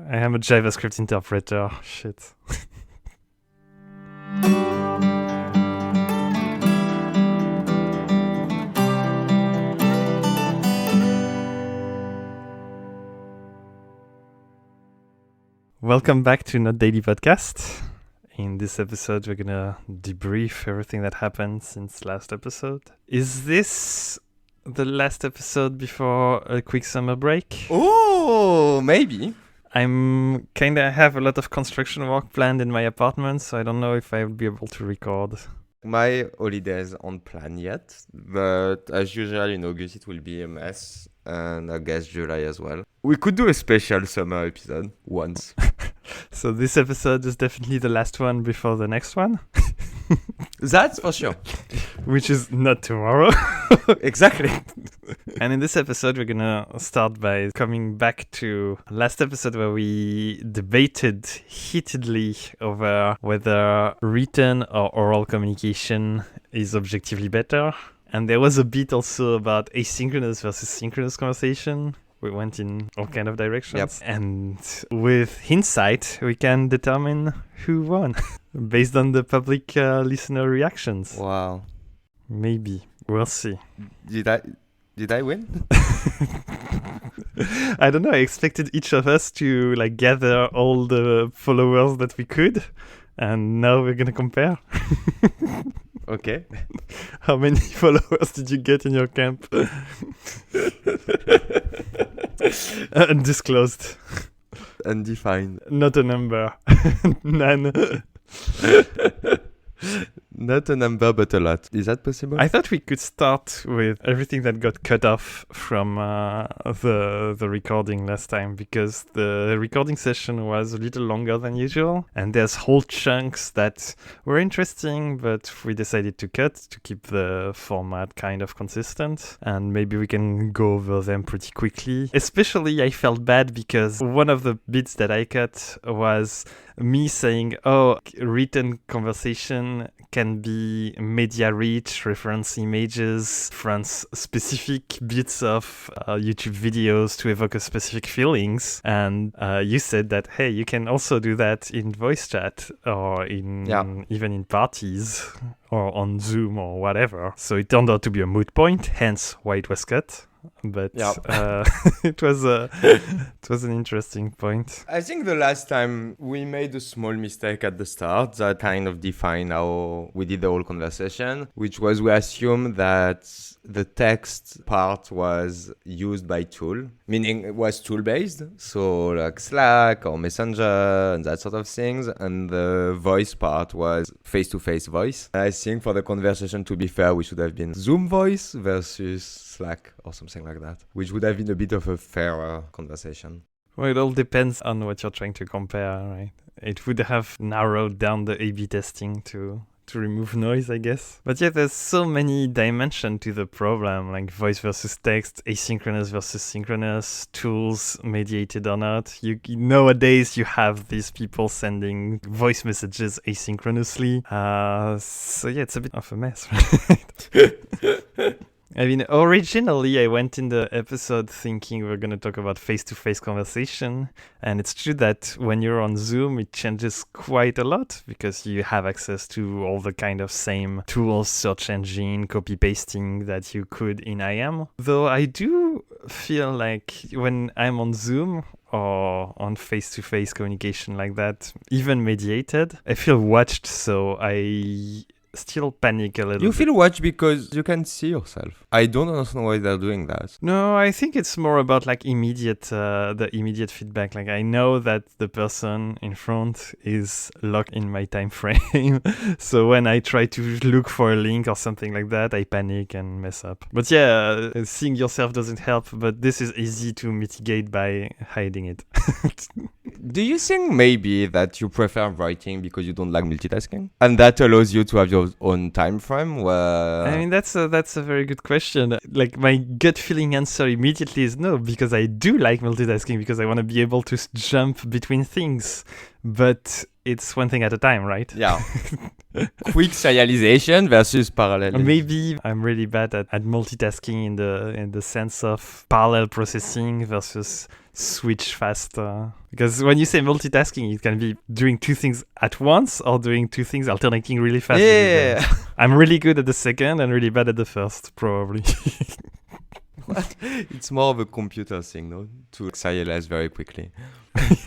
I am a JavaScript interpreter. Shit. Welcome back to Not Daily Podcast. In this episode, we're gonna debrief everything that happened since last episode. Is this the last episode before a quick summer break? Oh, maybe. I'm kinda have a lot of construction work planned in my apartment, so I don't know if I will be able to record. My holidays aren't planned yet, but as usual in August it will be a mess, and I guess July as well. We could do a special summer episode once. So this episode is definitely the last one before the next one, That's for sure. which is not tomorrow. Exactly. And in this episode, we're gonna start by coming back to last episode where we debated heatedly over whether written or oral communication is objectively better. And there was a bit also about asynchronous versus synchronous conversation. We went in all kind of directions. Yep. And with hindsight, we can determine who won based on the public listener reactions. Wow. Maybe. We'll see. Did I win? I don't know. I expected each of us to gather all the followers that we could, and now we're gonna compare. Okay. How many followers did you get in your camp? Undisclosed. Undefined. Not a number. None. Not a number, but a lot. Is that possible? I thought we could start with everything that got cut off from the recording last time, because the recording session was a little longer than usual, and there's whole chunks that were interesting, but we decided to cut to keep the format kind of consistent, and maybe we can go over them pretty quickly. Especially, I felt bad because one of the bits that I cut was me saying, written conversation can be media rich, reference images, reference specific bits of YouTube videos to evoke a specific feelings. And you said that, hey, you can also do that in voice chat or even in parties or on Zoom or whatever. So it turned out to be a moot point, hence why it was cut. But it was an interesting point. I think the last time we made a small mistake at the start that kind of defined how we did the whole conversation, which was we assumed that the text part was used by tool, meaning it was tool-based, so like Slack or Messenger and that sort of things, and the voice part was face-to-face voice. I think for the conversation, to be fair, we should have been Zoom voice versus Slack or something like that, which would have been a bit of a fairer conversation. Well, it all depends on what you're trying to compare, right? It would have narrowed down the A/B testing to remove noise, I guess. But yeah, there's so many dimensions to the problem, like voice versus text, asynchronous versus synchronous, tools mediated or not. Nowadays, you have these people sending voice messages asynchronously. So yeah, it's a bit of a mess, right? I mean, originally I went in the episode thinking we're going to talk about face-to-face conversation, and it's true that when you're on Zoom, it changes quite a lot because you have access to all the kind of same tools, search engine, copy-pasting that you could in IM. Though I do feel like when I'm on Zoom or on face-to-face communication like that, even mediated, I feel watched, so I still panic a little bit. You feel watched because you can see yourself. I don't understand why they're doing that. No, I think it's more about the immediate feedback. Like I know that the person in front is locked in my time frame. So when I try to look for a link or something like that, I panic and mess up. But yeah, seeing yourself doesn't help, but this is easy to mitigate by hiding it. Do you think maybe that you prefer writing because you don't like multitasking? And that allows you to have your own time frame where... I mean, that's a very good question. Like my gut feeling answer immediately is no, because I do like multitasking because I want to be able to jump between things. But it's one thing at a time, right? Yeah. Quick serialization versus parallelism. Maybe I'm really bad at multitasking in the sense of parallel processing versus switch faster. Because when you say multitasking, it can be doing two things at once or doing two things alternating really fast. Yeah. I'm really good at the second and really bad at the first, probably. It's more of a computer thing, no? To serialize very quickly.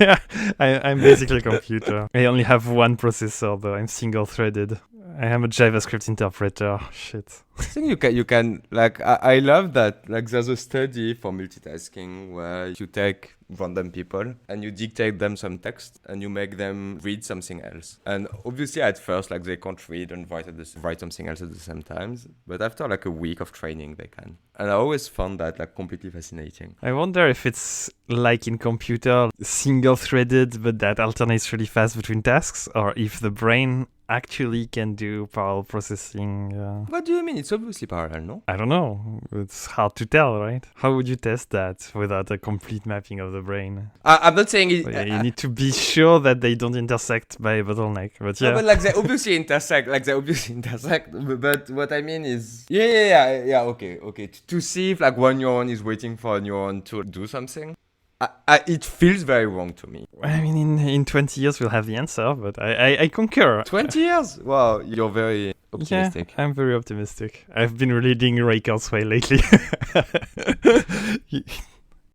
Yeah, I'm basically a computer. I only have one processor, though. I'm single-threaded. I am a JavaScript interpreter. Shit. I think you can like I love that, like there's a study for multitasking where you take random people and you dictate them some text and you make them read something else. And obviously at first like they can't read and write something else at the same time, but after like a week of training they can. And I always found that like completely fascinating. I wonder if it's like in computer, single-threaded, but that alternates really fast between tasks, or if the brain actually can do parallel processing. What do you mean? It's obviously parallel, no? I don't know. It's hard to tell, right? How would you test that without a complete mapping of the brain? I'm not saying it. You need to be sure that they don't intersect by a bottleneck. But yeah. No, but like they obviously intersect. But what I mean is, yeah. Okay. To see if like one neuron is waiting for a neuron to do something. It feels very wrong to me. I mean, in 20 years we'll have the answer, but I concur. 20 years? Wow, you're very optimistic. Yeah, I'm very optimistic. I've been reading Ray Kurzweil lately.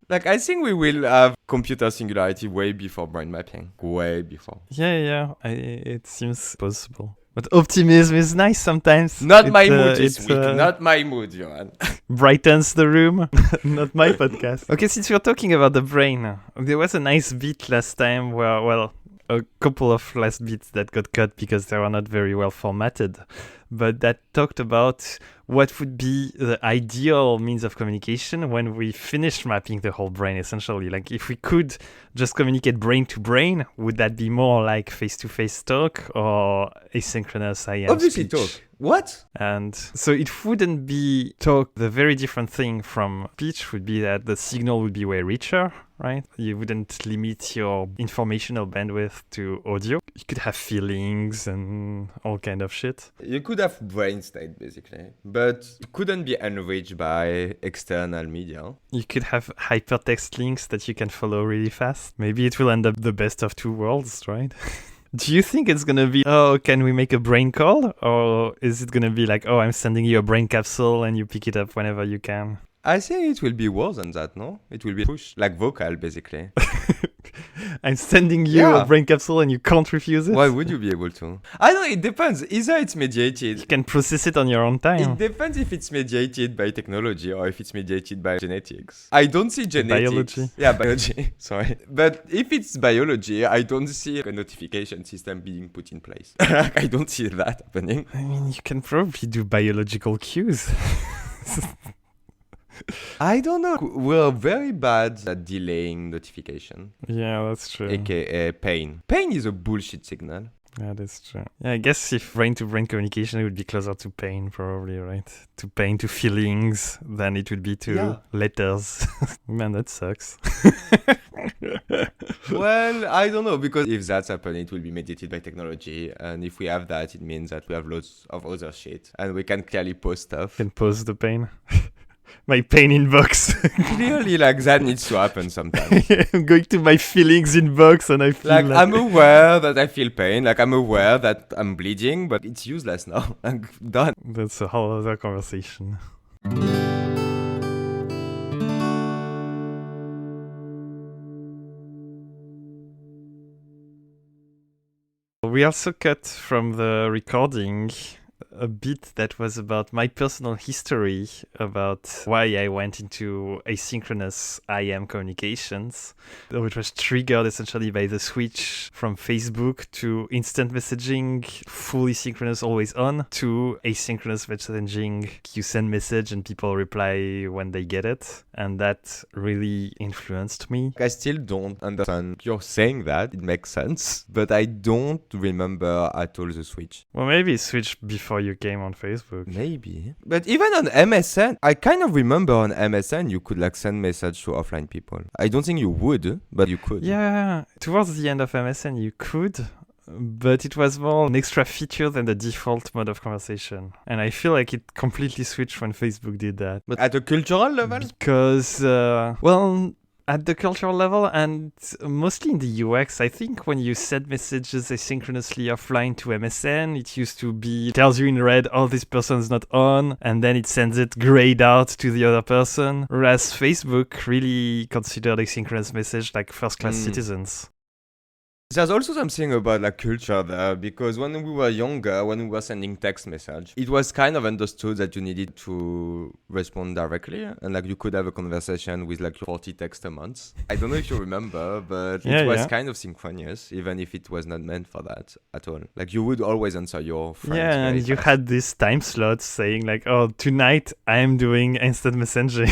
Like, I think we will have computer singularity way before brain mapping. Way before. Yeah. It seems possible. But optimism is nice sometimes. Not my mood this week. Not my mood, Yoann. Brightens the room. Not my podcast. Okay, since we're talking about the brain, there was a nice bit last time where, well, a couple of last bits that got cut because they were not very well formatted. But that talked about what would be the ideal means of communication when we finish mapping the whole brain, essentially. Like, if we could just communicate brain to brain, would that be more like face-to-face talk or asynchronous IM Obviously speech? talk. What? And so it wouldn't be talk. The very different thing from speech would be that the signal would be way richer, right? You wouldn't limit your informational bandwidth to audio. You could have feelings and all kind of shit. You could have brain state, basically, but it couldn't be enriched by external media. You could have hypertext links that you can follow really fast. Maybe it will end up the best of two worlds, right? Do you think it's going to be, oh, can we make a brain call? Or is it going to be like, oh, I'm sending you a brain capsule and you pick it up whenever you can? I think it will be worse than that, no? It will be push, like vocal, basically. I'm sending you a brain capsule and you can't refuse it? Why would you be able to? I don't know, it depends. Either it's mediated. You can process it on your own time. It depends if it's mediated by technology or if it's mediated by genetics. I don't see genetics. Biology. Yeah, biology. Sorry. But if it's biology, I don't see a notification system being put in place. I don't see that happening. I mean, you can probably do biological cues. I don't know. We're very bad at delaying notification. Yeah, that's true. AKA pain. Pain is a bullshit signal. Yeah, that's true. Yeah, I guess if brain-to-brain communication, it would be closer to pain, probably, right? To pain, to feelings, than it would be to letters. Man, that sucks. Well, I don't know, because if that's happening, it will be mediated by technology. And if we have that, it means that we have loads of other shit. And we can clearly post stuff. Can post the pain. My pain inbox. Clearly, like, that needs to happen sometimes. I'm going to my feelings inbox and I feel like I'm aware that I feel pain. Like, I'm aware that I'm bleeding, but it's useless now. I'm done. That's a whole other conversation. We also cut from the recording a bit that was about my personal history, about why I went into asynchronous IM communications, which was triggered essentially by the switch from Facebook to instant messaging, fully synchronous, always on, to asynchronous messaging. You send message and people reply when they get it. And that really influenced me. I still don't understand. You're saying that, it makes sense, but I don't remember at all the switch. Well, maybe it switched before you came on Facebook. Maybe. But even on MSN, I kind of remember on MSN you could like send message to offline people. I don't think you would, but you could. Yeah, towards the end of MSN you could, but it was more an extra feature than the default mode of conversation. And I feel like it completely switched when Facebook did that. But at a cultural level? Because, well, at the cultural level and mostly in the UX. I think when you send messages asynchronously offline to MSN, it used to be, tells you in red, oh, this person's not on, and then it sends it grayed out to the other person. Whereas Facebook really considered asynchronous message like first-class citizens. There's also something about like culture there, because when we were younger, when we were sending text message, it was kind of understood that you needed to respond directly, and like you could have a conversation with like 40 text a month. I don't know if you remember, but it was kind of synchronous, even if it was not meant for that at all. Like you would always answer your friends. Yeah, and you had this time slot saying like, oh, tonight I'm doing instant messaging.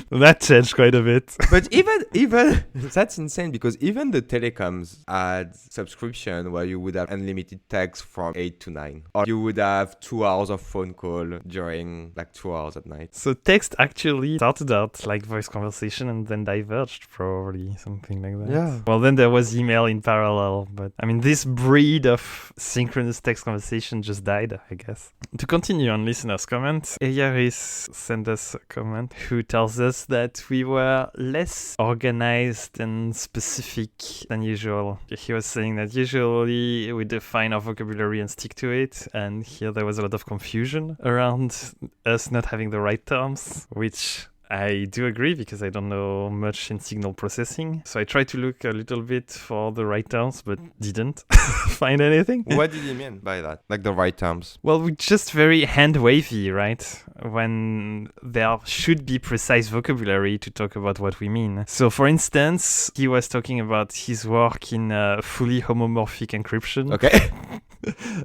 That changed quite a bit. But even that's insane, because even the telecoms had subscription where you would have unlimited text from 8 to 9, or you would have 2 hours of phone call during like 2 hours at night. So text actually started out like voice conversation and then diverged, probably something like that. Yeah. Well, then there was email in parallel, but I mean, this breed of synchronous text conversation just died, I guess. To continue on listeners' comments, Eyaris sent us a comment who tells us that we were less organized and specific than usual. He was saying that usually we define our vocabulary and stick to it, and here there was a lot of confusion around us not having the right terms, which I do agree because I don't know much in signal processing. So I tried to look a little bit for the right terms, but didn't find anything. What did he mean by that? Like the right terms? Well, we're just very hand-wavy, right? When there should be precise vocabulary to talk about what we mean. So for instance, he was talking about his work in fully homomorphic encryption. Okay.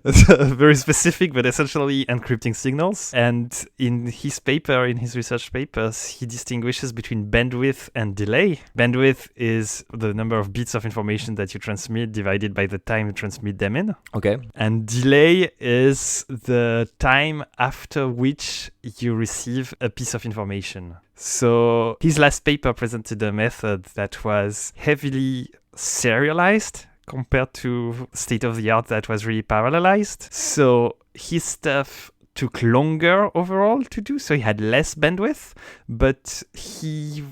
Very specific, but essentially encrypting signals. And in his paper, in his research papers, he distinguishes between bandwidth and delay. Bandwidth is the number of bits of information that you transmit divided by the time you transmit them in. Okay. And delay is the time after which you receive a piece of information. So his last paper presented a method that was heavily serialized compared to state-of-the-art that was really parallelized. So his stuff took longer overall to do, so he had less bandwidth, but he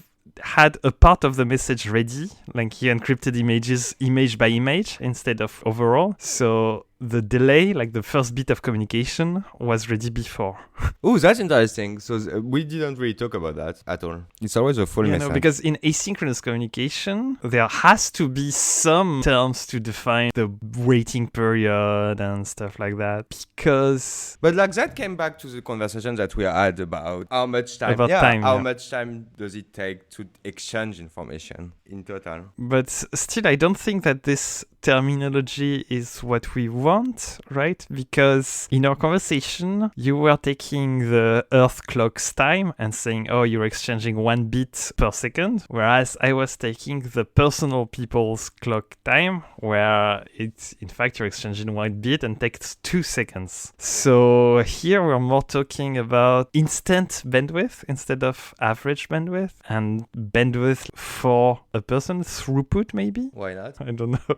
had a part of the message ready, like he encrypted images image by image instead of overall. So the delay, like the first bit of communication, was ready before. Oh, that's interesting. So we didn't really talk about that at all. It's always a full message. No, because in asynchronous communication, there has to be some terms to define the waiting period and stuff like that. Because... But like that came back to the conversation that we had about how much time... How much time does it take to exchange information in total? But still, I don't think that this terminology is what we want, right? Because in our conversation, you were taking the Earth clock's time and saying, oh, you're exchanging 1 bit per second, whereas I was taking the personal people's clock time, where it's, in fact, you're exchanging 1 bit and takes 2 seconds. So here we're more talking about instant bandwidth instead of average bandwidth, and bandwidth for a person, throughput maybe? Why not? I don't know.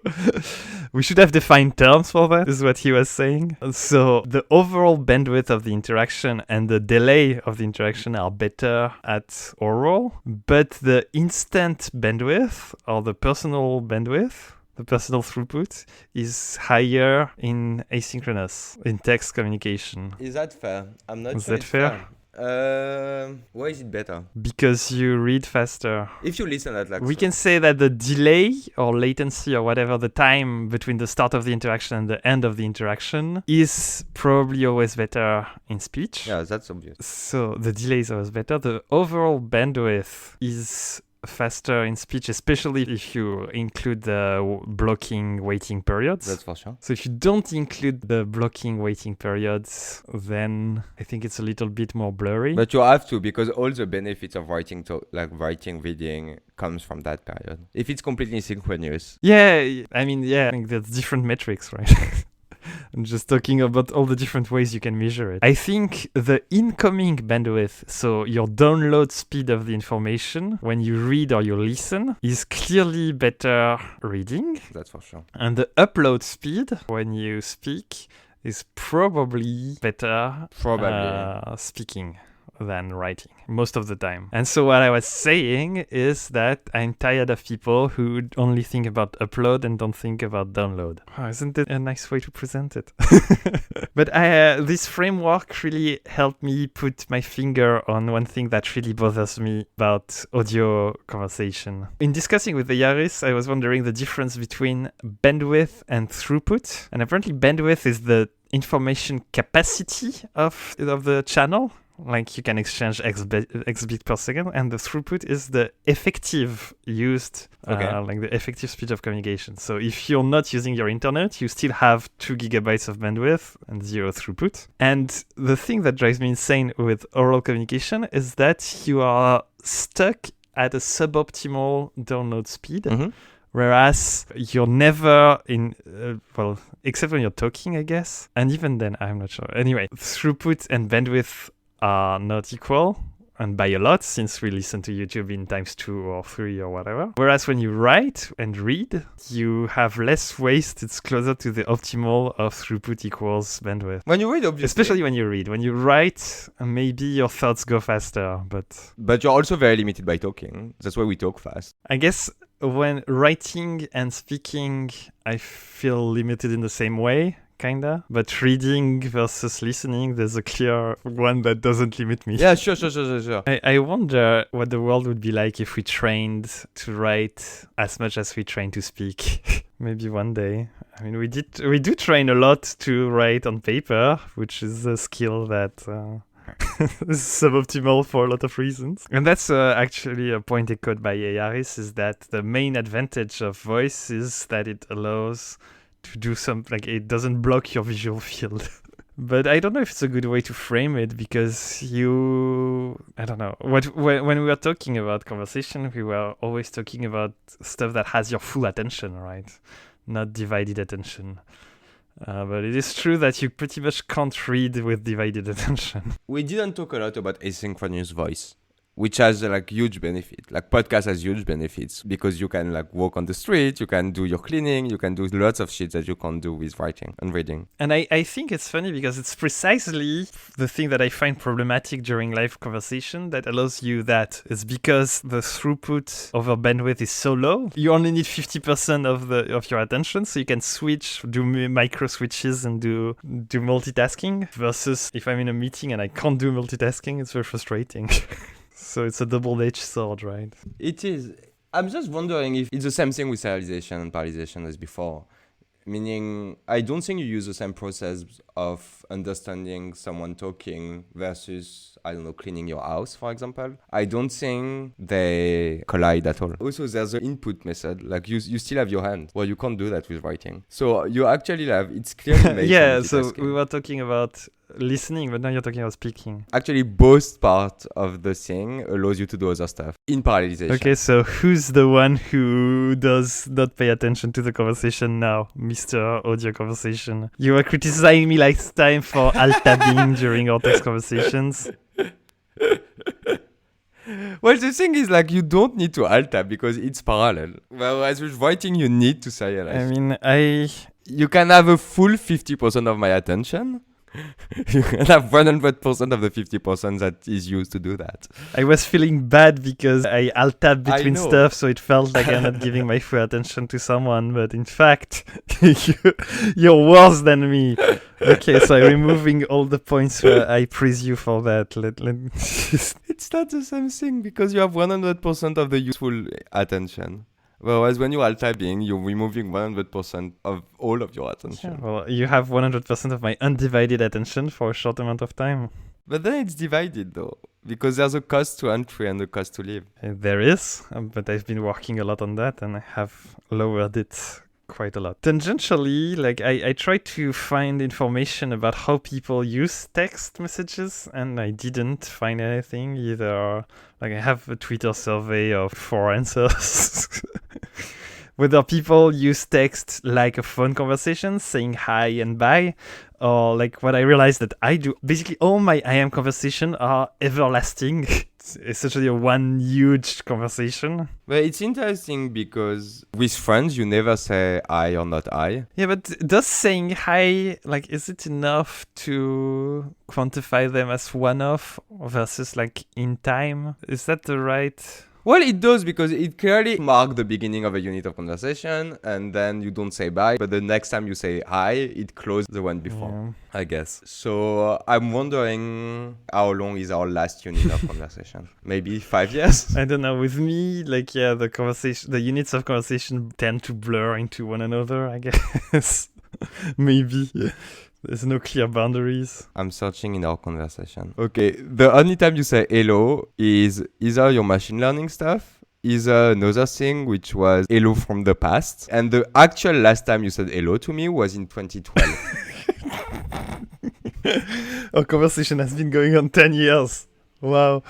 We should have defined terms for that, is what he was saying. So the overall bandwidth of the interaction and the delay of the interaction are better at oral, but the instant bandwidth or the personal bandwidth, the personal throughput, is higher in asynchronous, in text communication. Is that fair? I'm not sure. Is that it's fair? Why is it better? Because you read faster. If you listen at like... We can say that the delay or latency or whatever, the time between the start of the interaction and the end of the interaction is probably always better in speech. Yeah, that's obvious. So the delay is always better. The overall bandwidth is faster in speech, especially if you include the blocking waiting periods. That's for sure. So if you don't include the blocking waiting periods, then I think it's a little bit more blurry. But you have to, because all the benefits of writing, reading comes from that period. If it's completely synchronous. Yeah, I think that's different metrics, right? I'm just talking about all the different ways you can measure it. I think the incoming bandwidth, so your download speed of the information when you read or you listen, is clearly better reading. That's for sure. And the upload speed when you speak is probably better speaking. than writing most of the time. And so what I was saying is that I'm tired of people who only think about upload and don't think about download. Oh, isn't it a nice way to present it? But this framework really helped me put my finger on one thing that really bothers me about audio conversation. In discussing with the Yaris, I was wondering the difference between bandwidth and throughput. And apparently bandwidth is the information capacity of the channel. Like you can exchange X bit per second, and the throughput is the effective used, like the effective speed of communication. So if you're not using your internet, you still have 2 gigabytes of bandwidth and 0 throughput. And the thing that drives me insane with oral communication is that you are stuck at a suboptimal download speed. Mm-hmm. Whereas you're never in, except when you're talking, I guess. And even then, I'm not sure. Anyway, throughput and bandwidth are not equal, and by a lot, since we listen to YouTube in times 2 or 3 or whatever. Whereas when you write and read, you have less waste. It's closer to the optimal of throughput equals bandwidth. When you read, obviously. Especially when you read. When you write, maybe your thoughts go faster, but... But you're also very limited by talking. That's why we talk fast. I guess when writing and speaking, I feel limited in the same way. Kinda, but reading versus listening, there's a clear one that doesn't limit me. Yeah, sure. I wonder what the world would be like if we trained to write as much as we train to speak. Maybe one day. I mean, we do train a lot to write on paper, which is a skill that is suboptimal for a lot of reasons. And that's actually a point echoed by Yaris, is that the main advantage of voice is that it allows to do something, like it doesn't block your visual field. But I don't know if it's a good way to frame it, because I don't know. When we were talking about conversation, we were always talking about stuff that has your full attention, right? Not divided attention. But it is true that you pretty much can't read with divided attention. We didn't talk a lot about asynchronous voice, which has huge benefit. Like podcast has huge benefits because you can walk on the street, you can do your cleaning, you can do lots of shit that you can't do with writing and reading. And I think it's funny because it's precisely the thing that I find problematic during live conversation that allows you that. It's because the throughput over bandwidth is so low. You only need 50% of your attention, so you can switch, do micro switches and do multitasking, versus if I'm in a meeting and I can't do multitasking, it's very frustrating. So it's a double-edged sword, right? It is. I'm just wondering if it's the same thing with serialization and parallelization as before. Meaning, I don't think you use the same process of understanding someone talking versus, I don't know, cleaning your house, for example. I don't think they collide at all. Also, there's an input method. Like, you still have your hand. Well, you can't do that with writing. So you actually it's clearly made. Yeah, so we were talking about listening, but now you're talking about speaking. Actually, both part of the thing allows you to do other stuff in parallelization. Okay, so who's the one who does not pay attention to the conversation now, Mr. Audio Conversation? You were criticizing me last time for alt-tabbing during our text conversations. Well, the thing is, you don't need to alt-tab because it's parallel. Whereas with writing, you need to serialize. I mean, You can have a full 50% of my attention. You can have 100% of the 50% that is used to do that. I was feeling bad because I alt-tabbed between stuff, so it felt like I'm not giving my full attention to someone, but in fact, you're worse than me. Okay, so I'm removing all the points where I praise you for that. It's not the same thing because you have 100% of the useful attention. Whereas when you're alt-tabbing, you're removing 100% of all of your attention. Yeah, well, you have 100% of my undivided attention for a short amount of time. But then it's divided, though, because there's a cost to entry and a cost to leave. There is, but I've been working a lot on that, and I have lowered it quite a lot. Tangentially, I tried to find information about how people use text messages, and I didn't find anything either. I have a Twitter survey of 4 answers. Whether people use text like a phone conversation, saying hi and bye, or like what I realized that I do, basically all my IM conversation are everlasting. It's essentially one huge conversation. But it's interesting because with friends, you never say I or not I. Yeah, but does saying hi, like, is it enough to quantify them as one-off versus like in time? Is that the right... Well, it does because it clearly marks the beginning of a unit of conversation and then you don't say bye. But the next time you say hi, it closes the one before, I guess. So I'm wondering how long is our last unit of conversation? Maybe 5 years? I don't know. With me, like, yeah, the units of conversation tend to blur into one another, I guess. Maybe. There's no clear boundaries. I'm searching in our conversation. Okay, the only time you say hello is either your machine learning stuff, either another thing which was hello from the past, and the actual last time you said hello to me was in 2012. Our conversation has been going on 10 years. Wow.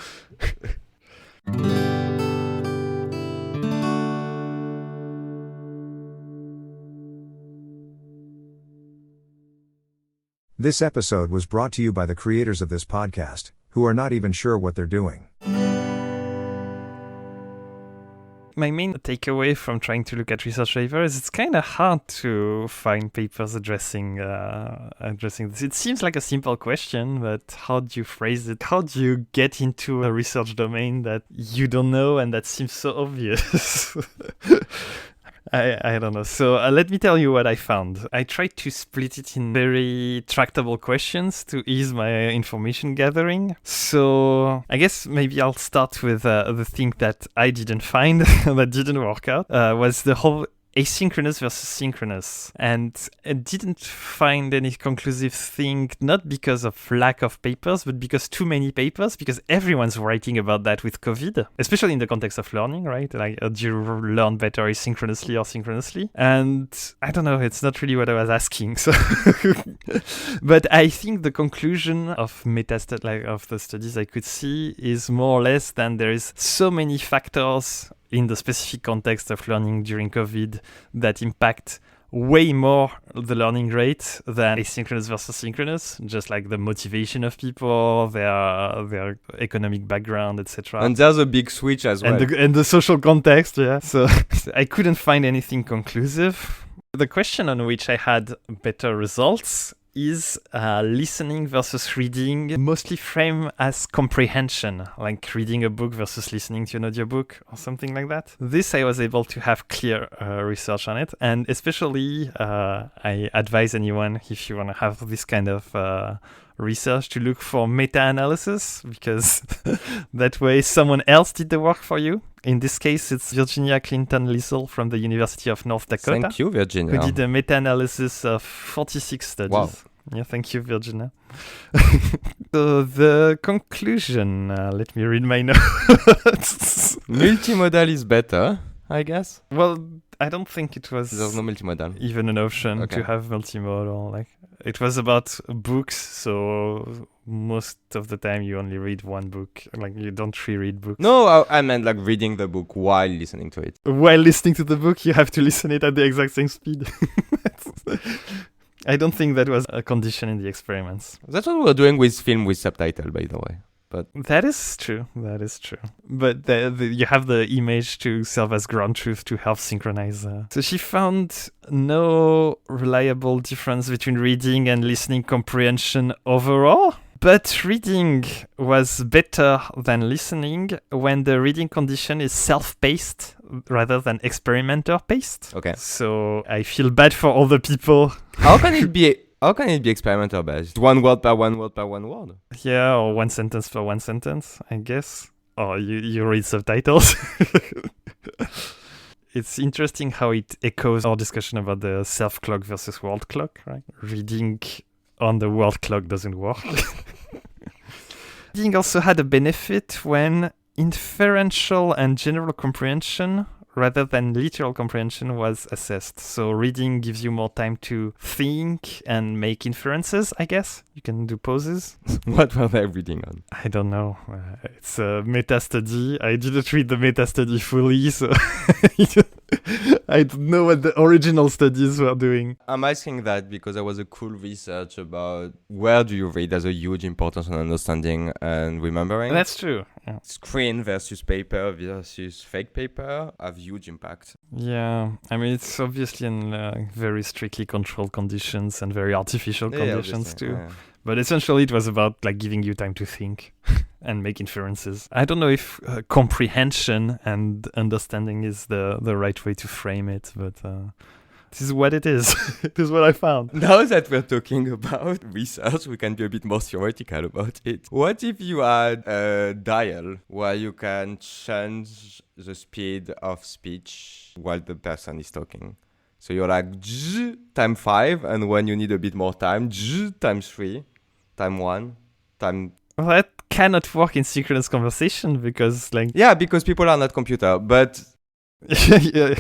This episode was brought to you by the creators of this podcast, who are not even sure what they're doing. My main takeaway from trying to look at research papers is it's kind of hard to find papers addressing this. It seems like a simple question, but how do you phrase it? How do you get into a research domain that you don't know and that seems so obvious? I don't know. So let me tell you what I found. I tried to split it in very tractable questions to ease my information gathering. So I guess maybe I'll start with the thing that I didn't find, that didn't work out, was the whole asynchronous versus synchronous. And I didn't find any conclusive thing, not because of lack of papers, but because too many papers, because everyone's writing about that with COVID, especially in the context of learning, right? Like, do you learn better asynchronously or synchronously? And I don't know, it's not really what I was asking. So, but I think the conclusion of of the studies I could see is more or less that there is so many factors in the specific context of learning during COVID that impact way more the learning rate than asynchronous versus synchronous, just like the motivation of people, their economic background, etc. And there's a big switch as well. And the social context, yeah. So I couldn't find anything conclusive. The question on which I had better results is listening versus reading, mostly framed as comprehension, like reading a book versus listening to an audiobook or something like that. This I was able to have clear research on it, and especially I advise anyone, if you want to have this kind of research, to look for meta-analysis, because that way someone else did the work for you. In this case, it's Virginia Clinton-Liesel from the University of North Dakota. Thank you, Virginia. Who did a meta-analysis of 46 studies. Wow. Yeah, thank you, Virginia. So the conclusion, let me read my notes. Multimodal is better, I guess. Well, I don't think it was There's no multimodal. even an option to have multimodal. Like, it was about books, so most of the time you only read one book. Like, you don't reread books. No, I meant like reading the book while listening to it. While listening to the book, you have to listen it at the exact same speed. I don't think that was a condition in the experiments. That's what we're doing with film with subtitle, by the way. But that is true. But you have the image to serve as ground truth to help synchronize. So she found no reliable difference between reading and listening comprehension overall. But reading was better than listening when the reading condition is self-paced rather than experimenter-paced. okay. So I feel bad for all the people. How can it be experimenter based? One word per one word per one word? Yeah, or one sentence per one sentence, I guess. Or you read subtitles. It's interesting how it echoes our discussion about the self-clock versus world clock, right? Reading on the world clock doesn't work. Reading also had a benefit when inferential and general comprehension rather than literal comprehension was assessed. So reading gives you more time to think and make inferences, I guess. You can do pauses. What were they reading on? I don't know. It's a meta study. I didn't read the meta study fully, so I don't know what the original studies were doing. I'm asking that because there was a cool research about where do you read has a huge importance on understanding and remembering. That's true. Yeah. Screen versus paper versus fake paper have huge impact. Yeah, I mean, it's obviously in very strictly controlled conditions and very artificial conditions too. Yeah. But essentially, it was about like giving you time to think and make inferences. I don't know if comprehension and understanding is the right way to frame it, but this is what it is. This is what I found. Now that we're talking about research, we can be a bit more theoretical about it. What if you had a dial where you can change the speed of speech while the person is talking? So you're like times 5, and when you need a bit more time, times 3, times 1, time. Well, that cannot work in synchronous conversation because, like, Yeah, because people are not computer, but. Yeah,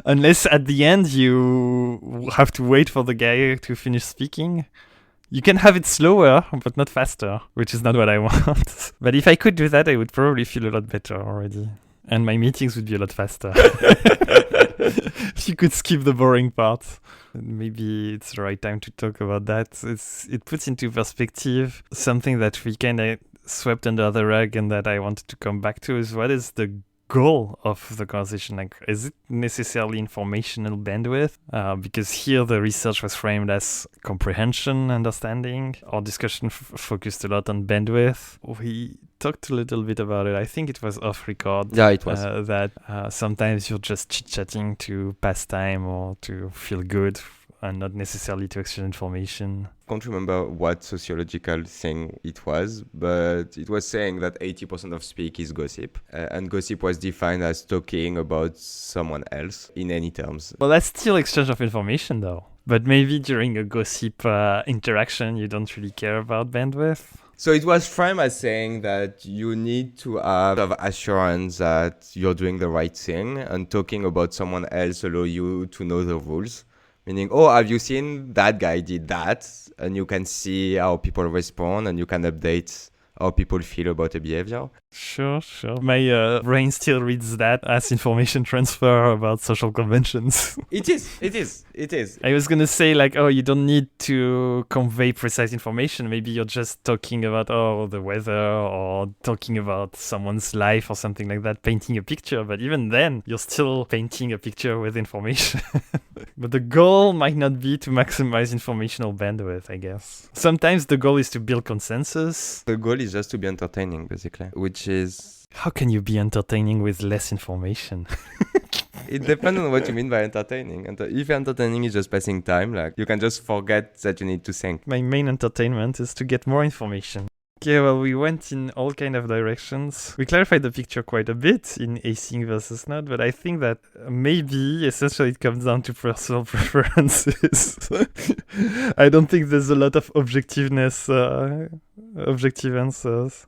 unless at the end you have to wait for the guy to finish speaking. You can have it slower, but not faster, which is not what I want. But if I could do that, I would probably feel a lot better already. And my meetings would be a lot faster. If you could skip the boring part. Maybe it's the right time to talk about that. It puts into perspective something that we kind of swept under the rug and that I wanted to come back to is what is the goal of the conversation? Like, is it necessarily informational bandwidth? Because here the research was framed as comprehension, understanding. Our discussion focused a lot on bandwidth. We talked a little bit about it. I think it was off record. Yeah, it was. That sometimes you're just chit-chatting to pass time or to feel good and not necessarily to exchange information. Can't remember what sociological thing it was, but it was saying that 80% of speak is gossip, and gossip was defined as talking about someone else in any terms. Well, that's still exchange of information, though. But maybe during a gossip interaction, you don't really care about bandwidth. So it was framed as saying that you need to have assurance that you're doing the right thing, and talking about someone else allow you to know the rules. Meaning, oh, have you seen that guy did that? And you can see how people respond and you can update how people feel about a behavior. Sure. My brain still reads that as information transfer about social conventions. It is. I was going to say, like, oh, you don't need to convey precise information. Maybe you're just talking about, the weather or talking about someone's life or something like that, painting a picture. But even then, you're still painting a picture with information. But the goal might not be to maximize informational bandwidth, I guess. Sometimes the goal is to build consensus. The goal is just to be entertaining, basically, which is... How can you be entertaining with less information? It depends on what you mean by entertaining. And if entertaining is just passing time, like you can just forget that you need to think. My main entertainment is to get more information. Okay, well, we went in all kind of directions. We clarified the picture quite a bit in async versus not, but I think that maybe essentially it comes down to personal preferences. I don't think there's a lot of objective answers.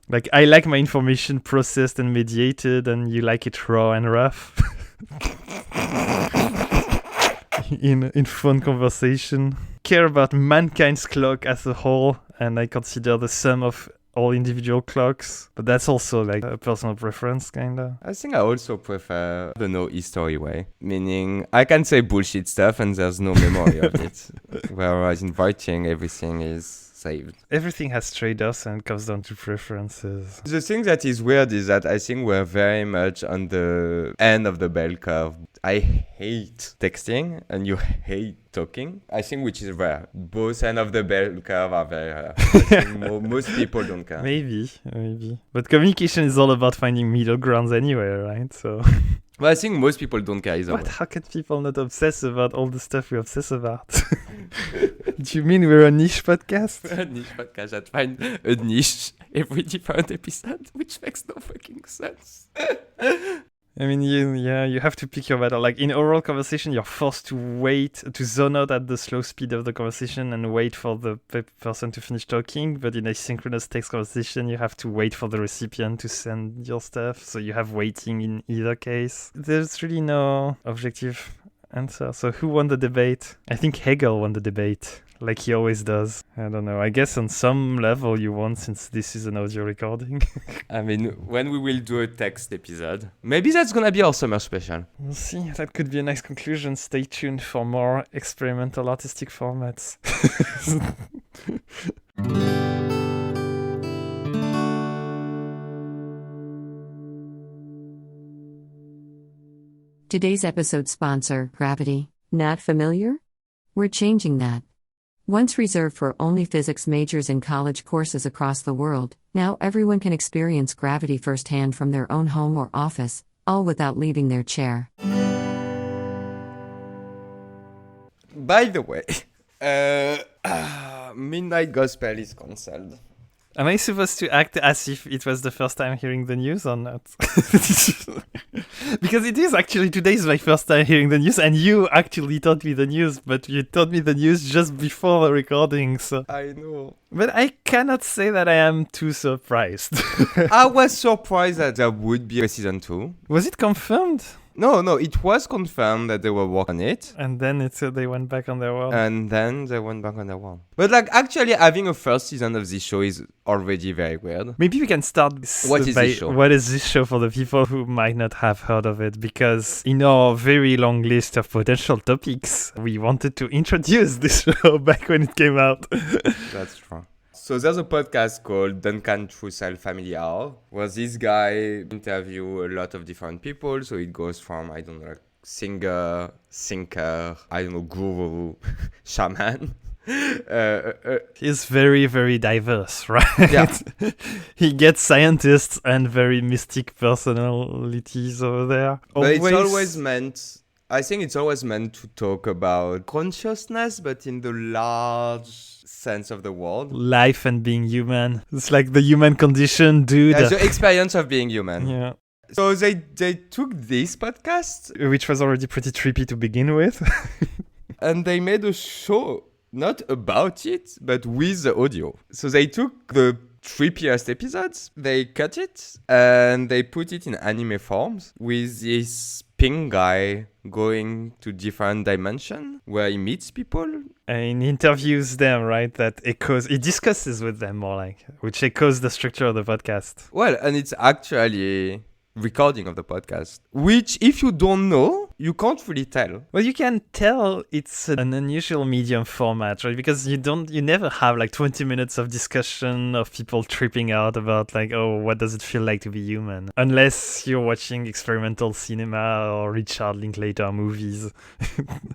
Like, I like my information processed and mediated, and you like it raw and rough. in fun conversation. Care about mankind's clock as a whole, and I consider the sum of all individual clocks, but that's also like a personal preference, kinda. I think I also prefer the no history way, meaning I can say bullshit stuff and there's no memory of it, whereas in writing everything is saved. Everything has trade-offs and comes down to preferences. The thing that is weird is that I think we're very much on the end of the bell curve. I hate texting and you hate talking. I think which is rare. Both ends of the bell curve are very rare. I think most people don't care. Maybe. But communication is all about finding middle grounds anyway, right? So... Well, I think most people don't care either. What? How can people not obsess about all the stuff we obsess about? Do you mean we're a niche podcast? A niche podcast that finds a niche every different episode, which makes no fucking sense. I mean, you have to pick your battle. Like in oral conversation, you're forced to wait, to zone out at the slow speed of the conversation and wait for the person to finish talking. But in a synchronous text conversation, you have to wait for the recipient to send your stuff. So you have waiting in either case. There's really no objective answer. So who won the debate? I think Hegel won the debate. like he always does. I don't know. I guess on some level you won't, since this is an audio recording. I mean, when we will do a text episode, maybe that's gonna be our summer special. We'll see. That could be a nice conclusion. Stay tuned for more experimental artistic formats. Today's episode sponsor, Gravity. Not familiar? We're changing that. Once reserved for only physics majors in college courses across the world, now everyone can experience gravity firsthand from their own home or office, all without leaving their chair. By the way, Midnight Gospel is cancelled. Am I supposed to act as if it was the first time hearing the news or not? Because it is actually, today is my first time hearing the news, and you actually taught me the news, but you taught me the news just before the recording, so... I know. But I cannot say that I am too surprised. I was surprised that there would be a season 2. Was it confirmed? No, it was confirmed that they were working on it. And then they went back on their word. And then they went back on their word. But like, actually having a first season of this show is already very weird. Maybe we can start this What is this show? What is this show for the people who might not have heard of it? Because in our very long list of potential topics, we wanted to introduce this show back when it came out. That's true. So there's a podcast called Duncan Trussell Family Hour, where this guy interview a lot of different people. So it goes from, I don't know, like singer, thinker, I don't know, guru, shaman. He's very, very diverse, right? Yeah. He gets scientists and very mystic personalities over there. But it's always meant... I think it's always meant to talk about consciousness, but in the large sense of the word. Life and being human. It's like the human condition, dude. The experience of being human. Yeah. So they took this podcast, which was already pretty trippy to begin with. and they made a show, not about it, but with the audio. So they took the trippiest episodes, they cut it, and they put it in anime forms with this pink guy going to different dimension where he meets people. And he interviews them, right? He discusses with them more like, which echoes the structure of the podcast. Well, and it's actually recording of the podcast, which if you don't know, you can't really tell. Well, you can tell it's an unusual medium format, right? Because you never have like 20 minutes of discussion of people tripping out about like, oh, what does it feel like to be human? Unless you're watching experimental cinema or Richard Linklater movies,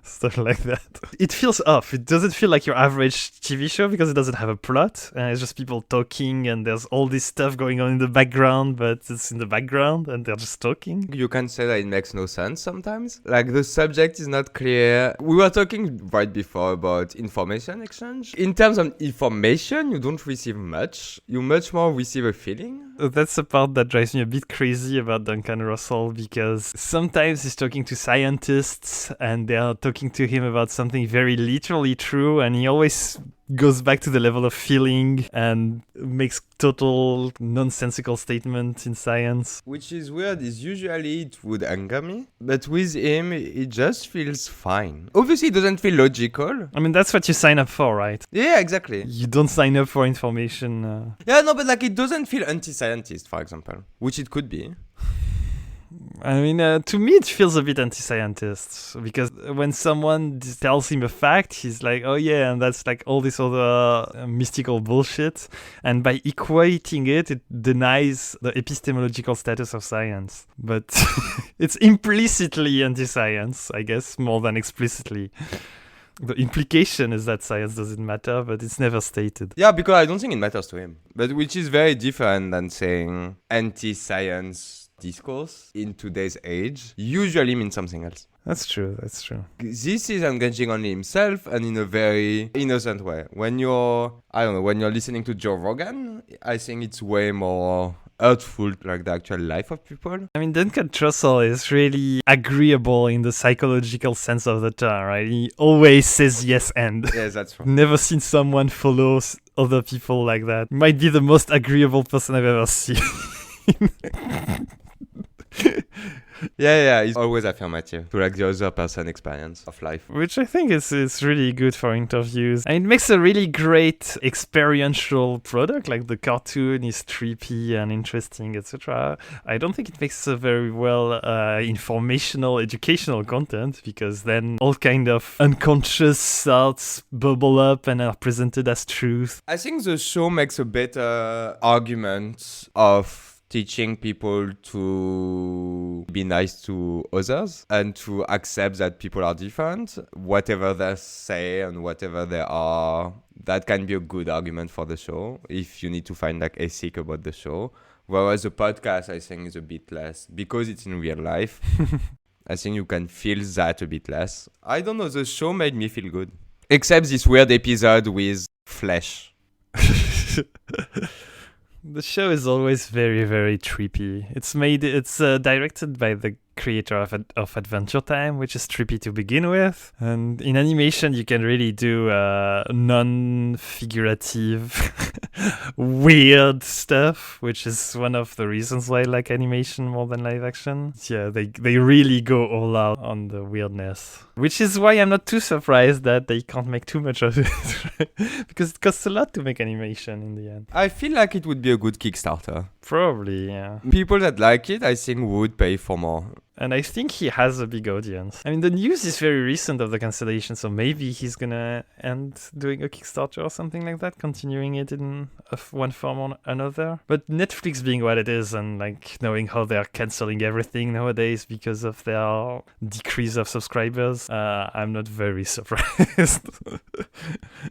stuff like that. It feels off. It doesn't feel like your average TV show because it doesn't have a plot. And it's just people talking and there's all this stuff going on in the background, but it's in the background and they're just talking. You can say that it makes no sense sometimes. Like the subject is not clear. We were talking right before about information exchange. In terms of information, you don't receive much. You much more receive a feeling. That's the part that drives me a bit crazy about Duncan Russell, because sometimes he's talking to scientists and they're talking to him about something very literally true, and he always goes back to the level of feeling and makes total nonsensical statements in science. Which is weird, is usually it would anger me. But with him, it just feels fine. Obviously, it doesn't feel logical. I mean, that's what you sign up for, right? Yeah, exactly. You don't sign up for information. Yeah, no, but like it doesn't feel anti-scientist, for example. Which it could be. I mean, to me, it feels a bit anti-scientist, because when someone tells him a fact, he's like, oh yeah, and that's like all this other mystical bullshit. And by equating it, it denies the epistemological status of science. But it's implicitly anti-science, I guess, more than explicitly. The implication is that science doesn't matter, but it's never stated. Yeah, because I don't think it matters to him. But which is very different than saying anti-science discourse in today's age usually means something else. That's true. This is engaging only himself and in a very innocent way. When you're listening to Joe Rogan, I think it's way more hurtful, like the actual life of people. I mean, Duncan Trussell is really agreeable in the psychological sense of the term, right? He always says yes and. Yes, that's right. Never seen someone follow other people like that. Might be the most agreeable person I've ever seen. Yeah, it's always affirmative to like the other person experience of life. Which I think is really good for interviews. And it makes a really great experiential product. Like the cartoon is trippy and interesting, etc. I don't think it makes a very well informational, educational content, because then all kind of unconscious thoughts bubble up and are presented as truth. I think the show makes a better argument of teaching people to be nice to others and to accept that people are different, whatever they say and whatever they are. That can be a good argument for the show if you need to find like ethic about the show. Whereas the podcast, I think, is a bit less because it's in real life. I think you can feel that a bit less. I don't know, the show made me feel good. Except this weird episode with flesh. The show is always very, very trippy. It's directed by the creator of Adventure Time, which is trippy to begin with. And in animation, you can really do non-figurative, weird stuff, which is one of the reasons why I like animation more than live action. Yeah, they really go all out on the weirdness, which is why I'm not too surprised that they can't make too much of it, because it costs a lot to make animation in the end. I feel like it would be a good Kickstarter. Probably, yeah. People that like it, I think, would pay for more. And I think he has a big audience. I mean, the news is very recent of the cancellation, so maybe he's gonna end doing a Kickstarter or something like that, continuing it in one form or another. But Netflix being what it is, and like knowing how they're canceling everything nowadays because of their decrease of subscribers, I'm not very surprised.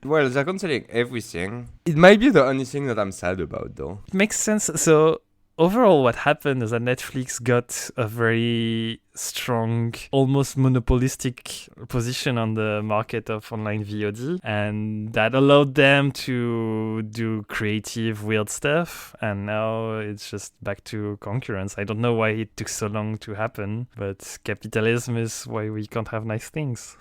Well, they're canceling everything. It might be the only thing that I'm sad about, though. It makes sense. So overall, what happened is that Netflix got a very strong, almost monopolistic position on the market of online VOD, and that allowed them to do creative, weird stuff, and now it's just back to concurrence. I don't know why it took so long to happen, but capitalism is why we can't have nice things.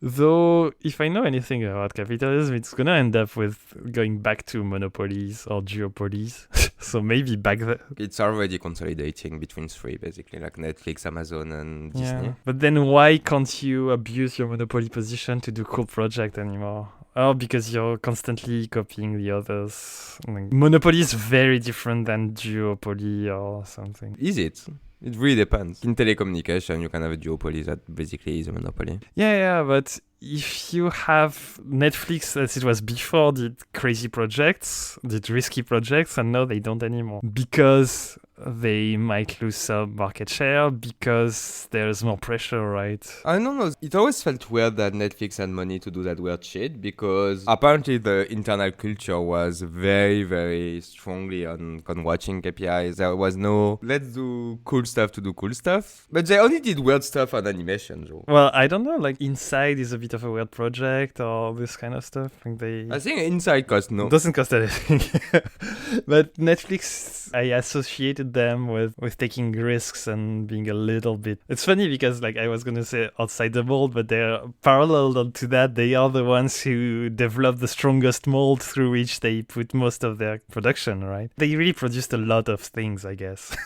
Though, if I know anything about capitalism, it's gonna end up with going back to monopolies or duopolies. So maybe back there. It's already consolidating between three, basically, like Netflix, Amazon, and Disney. But then why can't you abuse your monopoly position to do cool project anymore? Oh, because you're constantly copying the others. Like, monopoly is very different than duopoly or something. Is it? It really depends. In telecommunication, you can have a duopoly that basically is a monopoly. Yeah, but if you have Netflix, as it was before, did crazy projects, did risky projects, and now they don't anymore. Because they might lose some market share, because there's more pressure, right? I don't know. It always felt weird that Netflix had money to do that weird shit, because apparently the internal culture was very, very strongly on watching KPIs. There was no, let's do cool stuff to do cool stuff. But they only did weird stuff on animation, though. Well, I don't know, like Inside is a bit of a weird project or this kind of stuff. I think Inside doesn't cost anything. But Netflix, I associated them with taking risks and being a little bit... It's funny because like I was going to say outside the mold, but they're parallel to that. They are the ones who develop the strongest mold through which they put most of their production, right? They really produced a lot of things, I guess.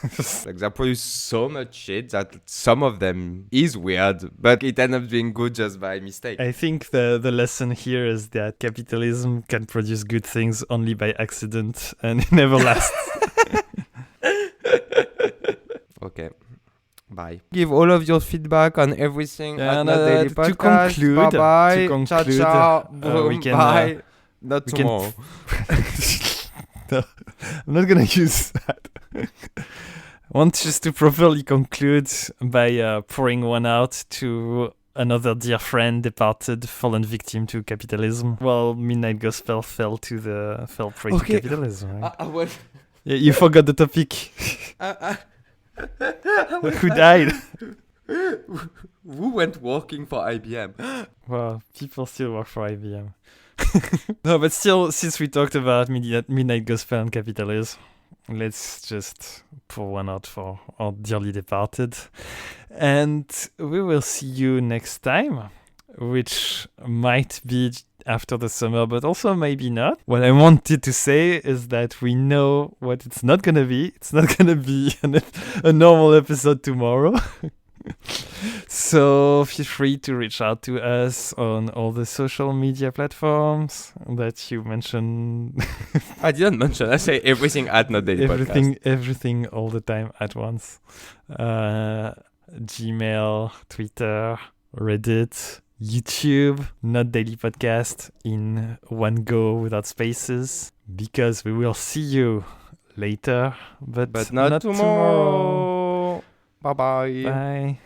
Like they produce so much shit that some of them is weird, but it ends up being good just by mistake. I think the lesson here is that capitalism can produce good things only by accident and it never lasts. Okay. Bye. Give all of your feedback on everything at the Daily Podcast. To conclude, bye-bye. Ciao, ciao. We can, bye. Not tomorrow. No, I'm not going to use that. I want just to properly conclude by pouring one out to another dear friend, departed, fallen victim to capitalism. Well, Midnight Gospel fell prey to capitalism, right? Yeah, you forgot the topic. Who died? Who went working for IBM? Well, people still work for IBM. No, but still, since we talked about Midnight Gospel and capitalism, let's just pour one out for our dearly departed. And we will see you next time. which might be after the summer, but also maybe not. What I wanted to say is that we know what it's not gonna be. It's not gonna be a normal episode tomorrow. So feel free to reach out to us on all the social media platforms that you mentioned. I didn't mention. I say everything at Not Daily Podcast. Everything all the time at once. Gmail, Twitter, Reddit, YouTube, Not Daily Podcast in one go without spaces, because we will see you later, but Not tomorrow. Bye-bye. Bye.